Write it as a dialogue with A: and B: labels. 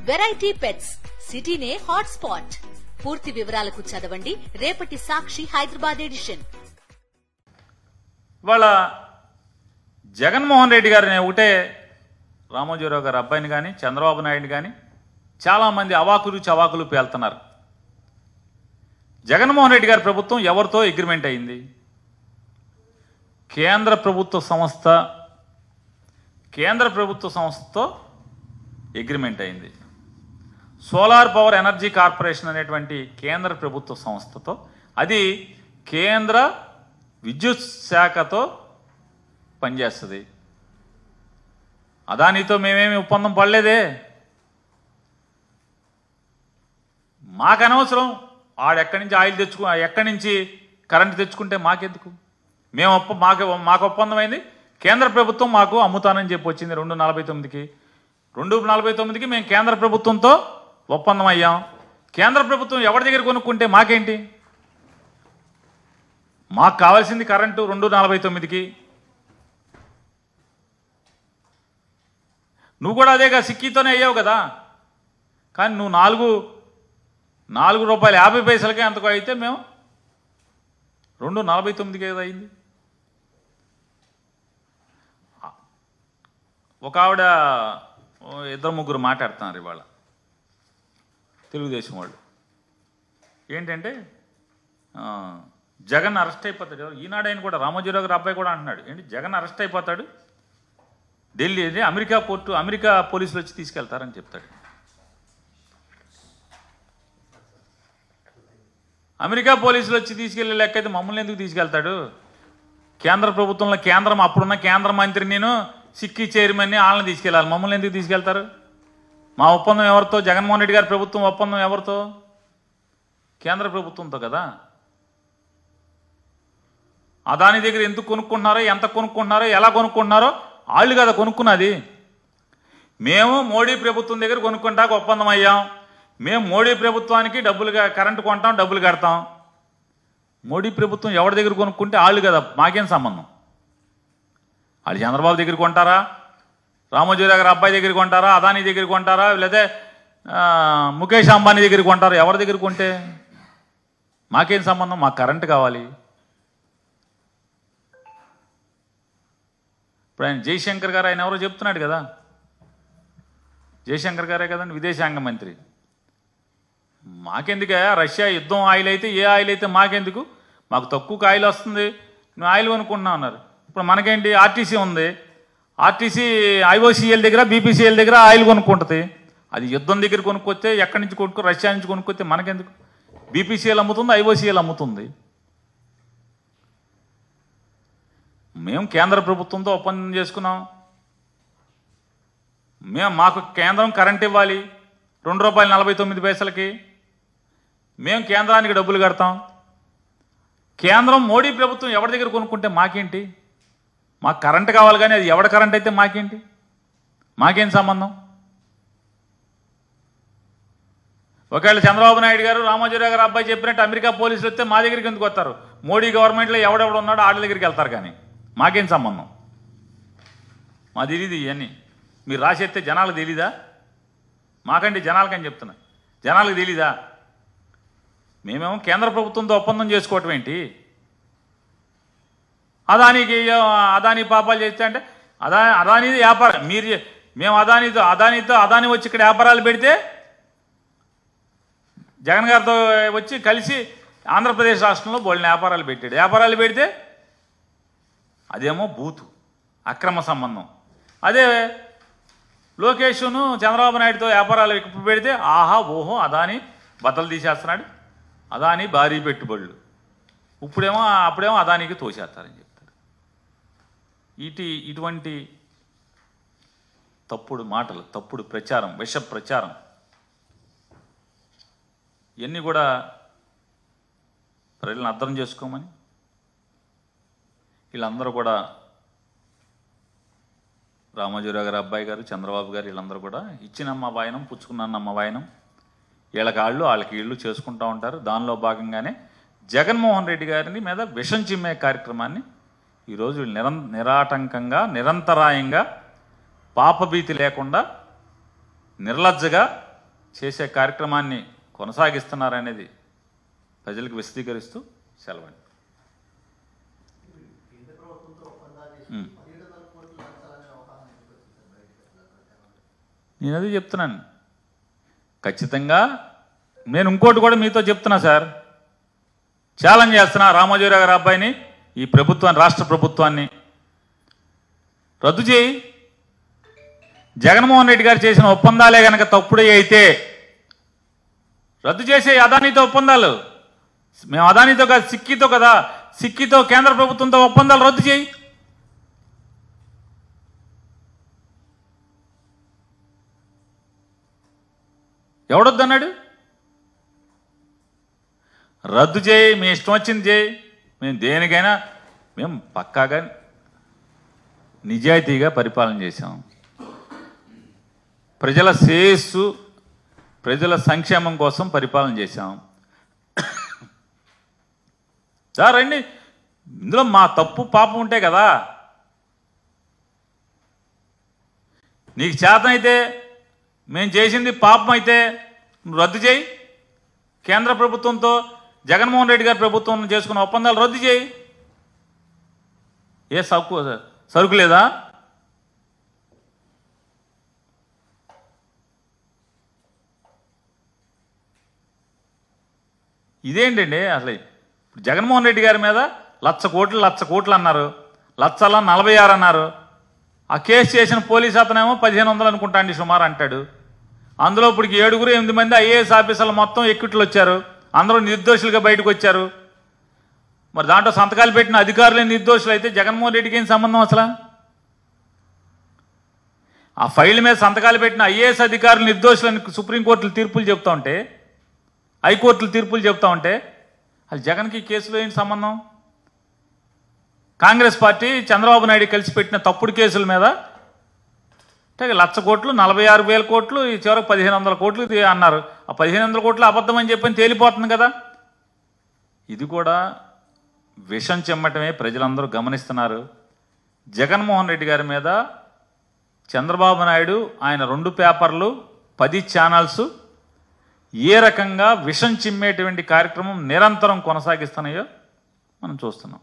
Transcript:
A: Variety pets సిటీనే hot spot. పూర్తి వివరాలకు చదవండి రేపటి సాక్షి హైదరాబాద్ ఎడిషన్.
B: ఇవాళ జగన్మోహన్ రెడ్డి గారిని ఒకటే రామోజీరావు గారి అబ్బాయిని కానీ చంద్రబాబు నాయుడు కానీ చాలామంది అవాకులు చవాకులు పేలుతున్నారు. జగన్మోహన్ రెడ్డి గారి ప్రభుత్వం ఎవరితో అగ్రిమెంట్ అయింది? కేంద్ర ప్రభుత్వ సంస్థతో అగ్రిమెంట్ అయింది. సోలార్ పవర్ ఎనర్జీ కార్పొరేషన్ అనేటువంటి కేంద్ర ప్రభుత్వ సంస్థతో, అది కేంద్ర విద్యుత్ శాఖతో పనిచేస్తుంది. అదానితో మేమేమి ఒప్పందం పడలేదే. మాకు అనవసరం ఆడెక్కడి నుంచి ఆయిల్ ఎక్కడి నుంచి కరెంటు తెచ్చుకుంటే మాకెందుకు? మాకు ఒప్పందం అయింది. కేంద్ర ప్రభుత్వం మాకు అమ్ముతానని చెప్పి వచ్చింది 249కి. 249కి మేము కేంద్ర ప్రభుత్వంతో ఒప్పందం అయ్యాం. కేంద్ర ప్రభుత్వం ఎవరి దగ్గర కొనుక్కుంటే మాకేంటి? మాకు కావాల్సింది కరెంటు 249కి. నువ్వు కూడా అదేగా సిక్కీతోనే అయ్యావు కదా. కానీ నువ్వు 4 రూపాయలు 50 పైసలకే అంతకు అయితే మేము 249కి ఏదో అయింది. ఒక ఆవిడ 2-3 మాట్లాడుతున్నారు ఇవాళ తెలుగుదేశం వాళ్ళు. ఏంటంటే జగన్ అరెస్ట్ అయిపోతాడు. ఈనాడు ఆయన కూడా రామోజీరావు గారి అబ్బాయి కూడా అంటున్నాడు, ఏంటి జగన్ అరెస్ట్ అయిపోతాడు, ఢిల్లీ అమెరికా పోలీసులు వచ్చి తీసుకెళ్తారని చెప్తాడు. అమెరికా పోలీసులు వచ్చి తీసుకెళ్లే లెక్క అయితే మమ్మల్ని ఎందుకు తీసుకెళ్తాడు? కేంద్ర ప్రభుత్వంలో అప్పుడున్న కేంద్ర మంత్రి నేను సిక్కీ చైర్మన్ని వాళ్ళని తీసుకెళ్ళాలి. మమ్మల్ని ఎందుకు తీసుకెళ్తారు? మా ఒప్పందం ఎవరితో? జగన్మోహన్ రెడ్డి గారి ప్రభుత్వం ఒప్పందం ఎవరితో? కేంద్ర ప్రభుత్వంతో కదా. అదాని దగ్గర ఎందుకు కొనుక్కుంటున్నారో, ఎంత కొనుక్కుంటున్నారో, ఎలా కొనుక్కుంటున్నారో వాళ్ళు కదా కొనుక్కున్నది. మేము మోడీ ప్రభుత్వం దగ్గర కొనుక్కుంటాక ఒప్పందం అయ్యాం. మేము మోడీ ప్రభుత్వానికి కరెంటు కొంటాం, డబ్బులు కడతాం. మోడీ ప్రభుత్వం ఎవరి దగ్గర కొనుక్కుంటే వాళ్ళు కదా, మాకేం సంబంధం? వాళ్ళు చంద్రబాబు దగ్గర కొంటారా, రామోజీరావు గారి అబ్బాయి దగ్గర కొంటారా, అదానీ దగ్గర కొంటారా, లేదా ముఖేష్ అంబానీ దగ్గర కొంటారా? ఎవరి దగ్గర కొంటే మాకేం సంబంధం? మాకు కరెంటు కావాలి. ఇప్పుడు ఆయన జయశంకర్ గారు, ఆయన ఎవరో చెప్తున్నాడు కదా, జయశంకర్ గారే కదండి విదేశాంగ మంత్రి. మాకెందుకే రష్యా యుద్ధం ఆయిల్ అయితే, ఏ ఆయిల్ అయితే మాకెందుకు? మాకు తక్కువ ఆయిల్ వస్తుంది, మేము ఆయిల్ కొనుక్కుంటున్నాం అన్నారు. ఇప్పుడు మనకేంటి, ఆర్టీసీ ఉంది. ఆర్టీసీ ఐఓసీఎల్ దగ్గర, బీపీసీఎల్ దగ్గర ఆయిల్ కొనుక్కుంటుంది. అది యుద్ధం దగ్గర కొనుక్కొస్తే, ఎక్కడి నుంచి రష్యా నుంచి కొనుక్కొస్తే మనకెందుకు? బీపీసీఎల్ అమ్ముతుంది, ఐఓసీఎల్ అమ్ముతుంది. మేము కేంద్ర ప్రభుత్వంతో ఒప్పందం చేసుకున్నాం. మాకు కేంద్రం కరెంట్ ఇవ్వాలి 2 రూపాయలు 49 పైసలకి. మేము కేంద్రానికి డబ్బులు కడతాం. కేంద్రం మోడీ ప్రభుత్వం ఎవరి దగ్గర కొనుక్కుంటే మాకేంటి? మాకు కరెంటు కావాలి, కానీ అది ఎవడ కరెంట్ అయితే మాకేంటి? మాకేం సంబంధం? ఒకవేళ చంద్రబాబు నాయుడు గారు, రామోజీరావు గారు అబ్బాయి చెప్పినట్టు అమెరికా పోలీసులు వస్తే మా దగ్గరికి ఎందుకు వస్తారు? మోడీ గవర్నమెంట్లో ఎవడెవడు ఉన్నాడో వాళ్ళ దగ్గరికి వెళ్తారు, కానీ మాకేం సంబంధం? మా తెలీదు ఇవన్నీ. మీరు రాసేస్తే జనాలకు తెలీదా? మాకంటే జనాలకని చెప్తున్నా, జనాలకు తెలీదా? మేమేమో కేంద్ర ప్రభుత్వంతో ఒప్పందం చేసుకోవటం ఏంటి? అదానీ పాపాలు చేస్తే అంటే అదానీది వ్యాపారం. మేము అదానీ వచ్చి ఇక్కడ వ్యాపారాలు పెడితే, జగన్ గారితో వచ్చి కలిసి ఆంధ్రప్రదేశ్ రాష్ట్రంలో బోల్ని వ్యాపారాలు పెట్టాడు. వ్యాపారాలు పెడితే అదేమో బూతు, అక్రమ సంబంధం. అదే లోకేష్ను చంద్రబాబు నాయుడుతో వ్యాపారాలు ఎక్కువ పెడితే ఆహా ఓహో అదానీ బట్టలు తీసేస్తున్నాడు, అదానీ భారీ పెట్టుబడులు, అప్పుడేమో అదానీకి తోసేస్తారని చెప్తారు. ఇటువంటి తప్పుడు మాటలు, తప్పుడు ప్రచారం, విష ప్రచారం, ఇవన్నీ కూడా ప్రజలను అర్థం చేసుకోమని వీళ్ళందరూ కూడా, రామోజీరావు గారి అబ్బాయి గారు, చంద్రబాబు గారు, వీళ్ళందరూ కూడా ఇచ్చినమ్మ వాయనం పుచ్చుకున్నమ్మ వాయనం, వాళ్ళకి ఇళ్ళు చేసుకుంటూ ఉంటారు. దానిలో భాగంగానే జగన్మోహన్ రెడ్డి గారిని మీద విషం చిమ్మే కార్యక్రమాన్ని ఈరోజు నిరాటంకంగా, నిరంతరాయంగా, పాపభీతి లేకుండా, నిర్లజ్జగా చేసే కార్యక్రమాన్ని కొనసాగిస్తున్నారనేది ప్రజలకు విశదీకరిస్తూ సెలవండి. నేను అది చెప్తున్నాను. ఖచ్చితంగా నేను ఇంకోటి కూడా మీతో చెప్తున్నా సార్, ఛాలెంజ్ చేస్తున్నా రామోజీరావు గారి అబ్బాయిని, ఈ ప్రభుత్వాన్ని, రాష్ట్ర ప్రభుత్వాన్ని రద్దు చేయి. జగన్మోహన్ రెడ్డి గారు చేసిన ఒప్పందాలే కనుక తప్పుడే అయితే రద్దు చేసే. అదానీతో ఒప్పందాలు మేము అదానీతో కాదు, సిక్కితో కదా, సిక్కితో కేంద్ర ప్రభుత్వంతో ఒప్పందాలు రద్దు చేయి. ఎవడొద్దన్నాడు? రద్దు చేయి, మీ ఇష్టం వచ్చింది చేయి. మేము దేనికైనా మేము పక్కాగా నిజాయితీగా పరిపాలన చేశాం. ప్రజల శ్రేయస్సు, ప్రజల సంక్షేమం కోసం పరిపాలన చేశాం. సార్ రండి, ఇందులో మా తప్పు పాపం ఉంటే కదా. నీకు చేతనైతే, మేము చేసింది పాపం అయితే నువ్వు రద్దు చేయి. కేంద్ర ప్రభుత్వంతో జగన్మోహన్ రెడ్డి గారి ప్రభుత్వం చేసుకున్న ఒప్పందాలు రద్దు చేయి. ఏ సరుకు లేదా? ఇదేంటండి అసలు? జగన్మోహన్ రెడ్డి గారి మీద 1,00,00,000 కోట్లు అన్నారు, 1,46 అన్నారు. ఆ కేసు చేసిన పోలీస్ అతనేమో 1,500 అనుకుంటా అండి సుమారు అంటాడు. అందులో ఇప్పటికి 7-8 మంది ఐఏఎస్ ఆఫీసర్లు మొత్తం ఎక్విట్లు వచ్చారు, అందరూ నిర్దోషులుగా బయటకు వచ్చారు. మరి దాంట్లో సంతకాలు పెట్టిన అధికారులే నిర్దోషులు అయితే జగన్మోహన్ రెడ్డికి ఏం సంబంధం అసలు? ఆ ఫైల్ మీద సంతకాలు పెట్టిన ఐఏఎస్ అధికారులు నిర్దోషులని సుప్రీంకోర్టులు తీర్పులు చెప్తా ఉంటే, హైకోర్టులు తీర్పులు చెప్తా ఉంటే అది జగన్కి కేసులో ఏంటి సంబంధం? కాంగ్రెస్ పార్టీ చంద్రబాబు నాయుడు కలిసి పెట్టిన తప్పుడు కేసుల మీద 1,00,000 కోట్లు, 46,000 కోట్లు, ఈ చివరకు 1,500 కోట్లు అన్నారు. ఆ 1,500 కోట్లు అబద్ధం అని చెప్పని తేలిపోతుంది కదా. ఇది కూడా విషం చెమ్మటమే ప్రజలందరూ గమనిస్తున్నారు. జగన్మోహన్ రెడ్డి గారి మీద చంద్రబాబు నాయుడు, ఆయన 2 పేపర్లు, 10 ఛానల్స్ ఏ రకంగా విషం చిమ్మేటువంటి కార్యక్రమం నిరంతరం కొనసాగిస్తున్నాయో మనం చూస్తున్నాం.